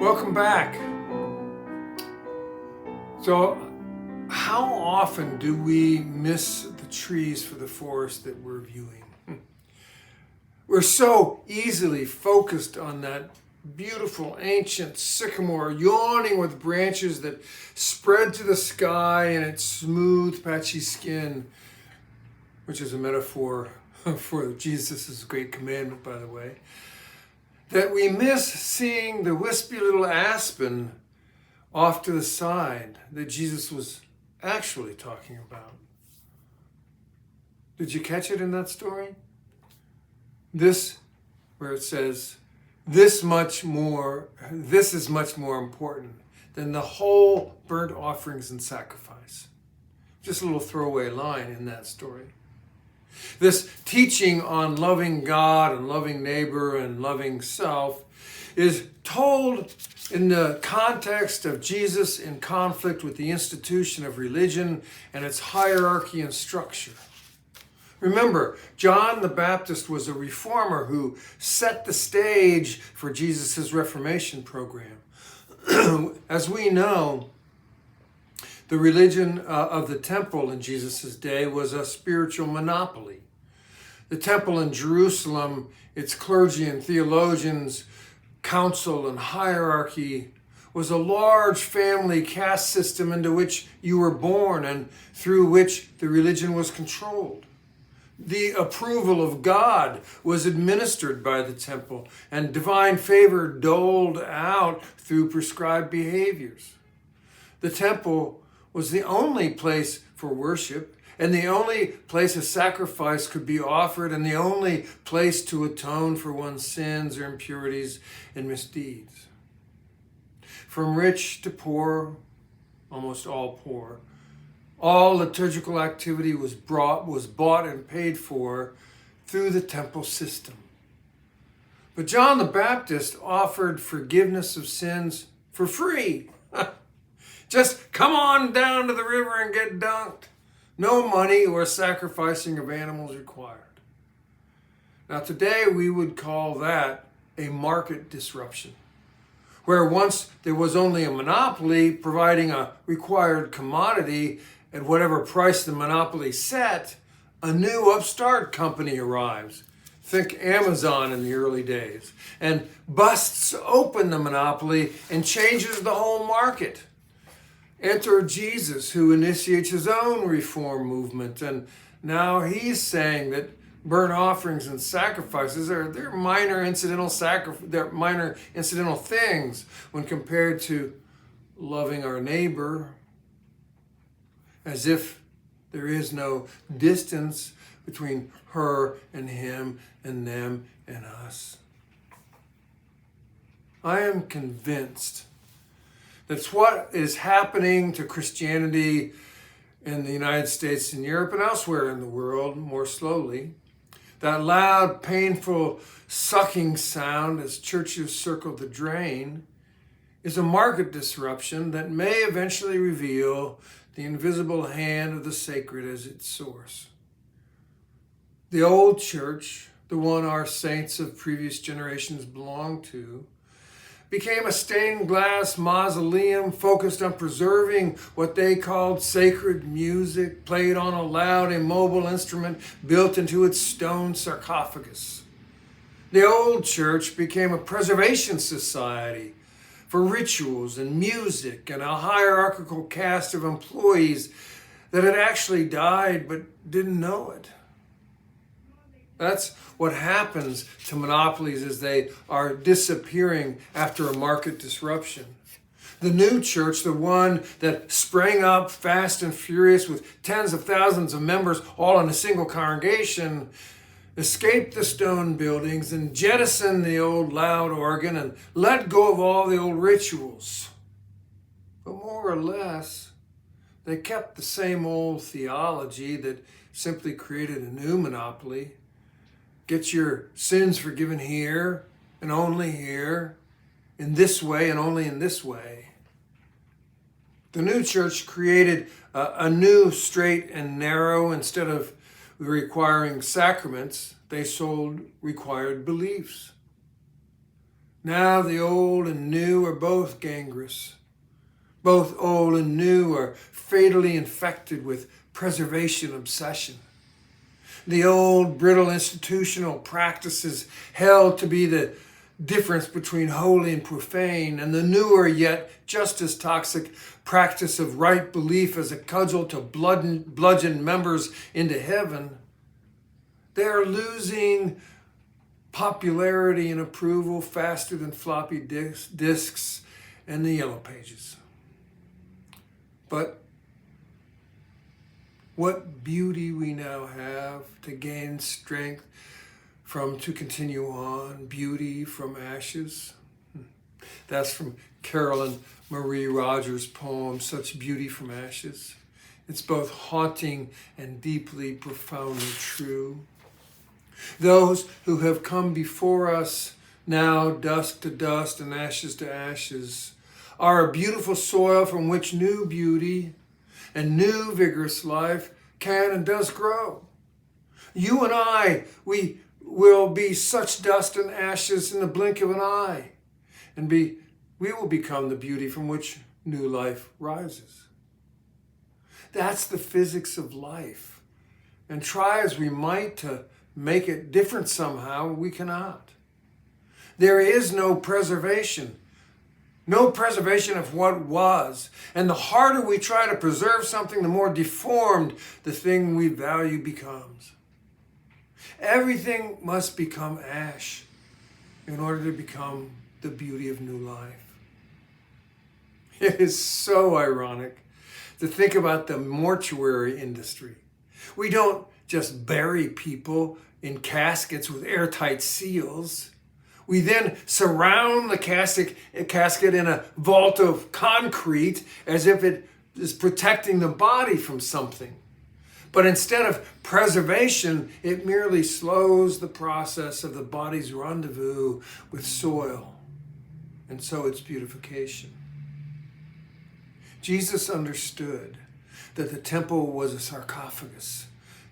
Welcome back. So, how often do we miss the trees for the forest that we're viewing? We're so easily focused on that beautiful ancient sycamore yawning with branches that spread to the sky and its smooth, patchy skin, which is a metaphor for Jesus' great commandment, by the way, that we miss seeing the wispy little aspen off to the side that Jesus was actually talking about. Did you catch it in that story? This, where it says, this is much more important than the whole burnt offerings and sacrifice. Just a little throwaway line in that story. This teaching on loving God and loving neighbor and loving self is told in the context of Jesus in conflict with the institution of religion and its hierarchy and structure. Remember, John the Baptist was a reformer who set the stage for Jesus' Reformation program. As we know, the religion of the temple in Jesus' day was a spiritual monopoly. The temple in Jerusalem, its clergy and theologians, council and hierarchy, was a large family caste system into which you were born and through which the religion was controlled. The approval of God was administered by the temple, and divine favor doled out through prescribed behaviors. The temple was the only place for worship, and the only place a sacrifice could be offered, and the only place to atone for one's sins or impurities and misdeeds. From rich to poor, almost all poor, all liturgical activity was bought and paid for through the temple system. But John the Baptist offered forgiveness of sins for free. Just come on down to the river and get dunked. No money or sacrificing of animals required. Now today we would call that a market disruption, where once there was only a monopoly providing a required commodity at whatever price the monopoly set, a new upstart company arrives. Think Amazon in the early days, and busts open the monopoly and changes the whole market. Enter Jesus, who initiates his own reform movement, and now he's saying that burnt offerings and sacrifices they're minor incidental things when compared to loving our neighbor, as if there is no distance between her and him and them and us. I am convinced that's what is happening to Christianity in the United States and Europe and elsewhere in the world more slowly. That loud, painful, sucking sound as churches circle the drain is a market disruption that may eventually reveal the invisible hand of the sacred as its source. The old church, the one our saints of previous generations belonged to, became a stained glass mausoleum focused on preserving what they called sacred music, played on a loud, immobile instrument built into its stone sarcophagus. The old church became a preservation society for rituals and music and a hierarchical caste of employees that had actually died but didn't know it. That's what happens to monopolies as they are disappearing after a market disruption. The new church, the one that sprang up fast and furious with tens of thousands of members all in a single congregation, escaped the stone buildings and jettisoned the old loud organ and let go of all the old rituals. But more or less, they kept the same old theology that simply created a new monopoly. Get your sins forgiven here and only here, in this way and only in this way. The new church created a new straight and narrow. Instead of requiring sacraments, they sold required beliefs. Now the old and new are both gangrenous. Both old and new are fatally infected with preservation obsession. The old, brittle institutional practices held to be the difference between holy and profane, and the newer yet just as toxic practice of right belief as a cudgel to bludgeon members into heaven, they are losing popularity and approval faster than floppy disks and the yellow pages. But what beauty we now have to gain strength to continue on, beauty from ashes. That's from Carolyn Marie Rogers' poem, Such Beauty from Ashes. It's both haunting and deeply, profoundly true. Those who have come before us, now dust to dust and ashes to ashes, are a beautiful soil from which new beauty and new vigorous life can and does grow. You and I, we will be such dust and ashes in the blink of an eye, and we will become the beauty from which new life rises. That's the physics of life. And try as we might to make it different somehow, we cannot. There is no preservation of what was. And the harder we try to preserve something, the more deformed the thing we value becomes. Everything must become ash in order to become the beauty of new life. It is so ironic to think about the mortuary industry. We don't just bury people in caskets with airtight seals. We then surround the casket in a vault of concrete as if it is protecting the body from something. But instead of preservation, it merely slows the process of the body's rendezvous with soil, and so its beautification. Jesus understood that the temple was a sarcophagus,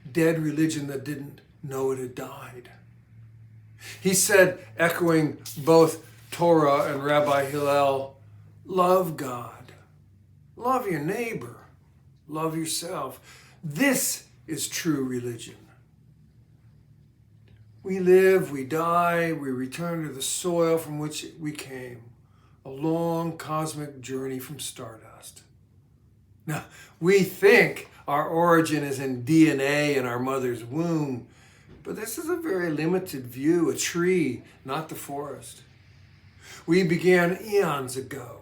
dead religion that didn't know it had died. He said, echoing both Torah and Rabbi Hillel, love God, love your neighbor, love yourself. This is true religion. We live, we die, we return to the soil from which we came, a long cosmic journey from stardust. Now, we think our origin is in DNA in our mother's womb, but this is a very limited view, a tree, not the forest. We began eons ago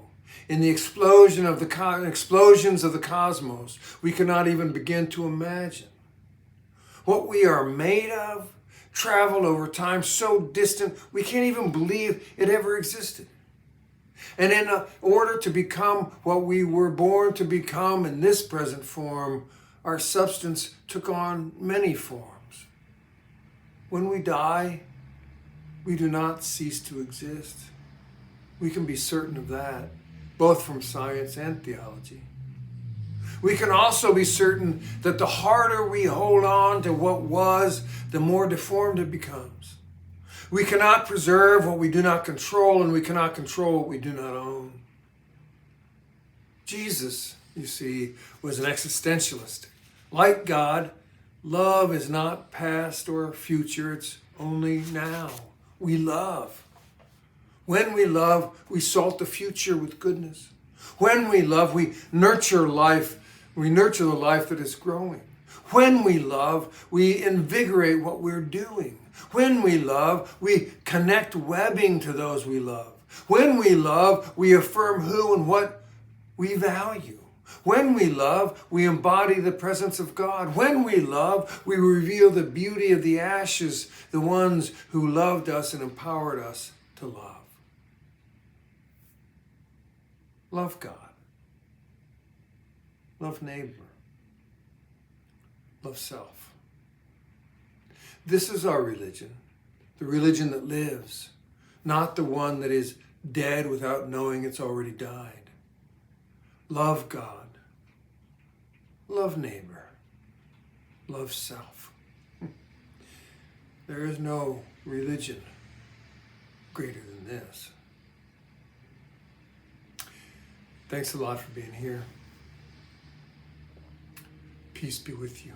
in the explosions of the cosmos we cannot even begin to imagine. What we are made of traveled over time so distant we can't even believe it ever existed. And in order to become what we were born to become in this present form, our substance took on many forms. When we die, we do not cease to exist. We can be certain of that, both from science and theology. We can also be certain that the harder we hold on to what was, the more deformed it becomes. We cannot preserve what we do not control, and we cannot control what we do not own. Jesus, you see, was an existentialist. Like God, love is not past or future, it's only now. We love. When we love, we salt the future with goodness. When we love, we nurture life. We nurture the life that is growing. When we love, we invigorate what we're doing. When we love, we connect webbing to those we love. When we love, we affirm who and what we value. When we love, we embody the presence of God. When we love, we reveal the beauty of the ashes, the ones who loved us and empowered us to love. Love God. Love neighbor. Love self. This is our religion, the religion that lives, not the one that is dead without knowing it's already died. Love God. Love neighbor. Love self. There is no religion greater than this. Thanks a lot for being here. Peace be with you.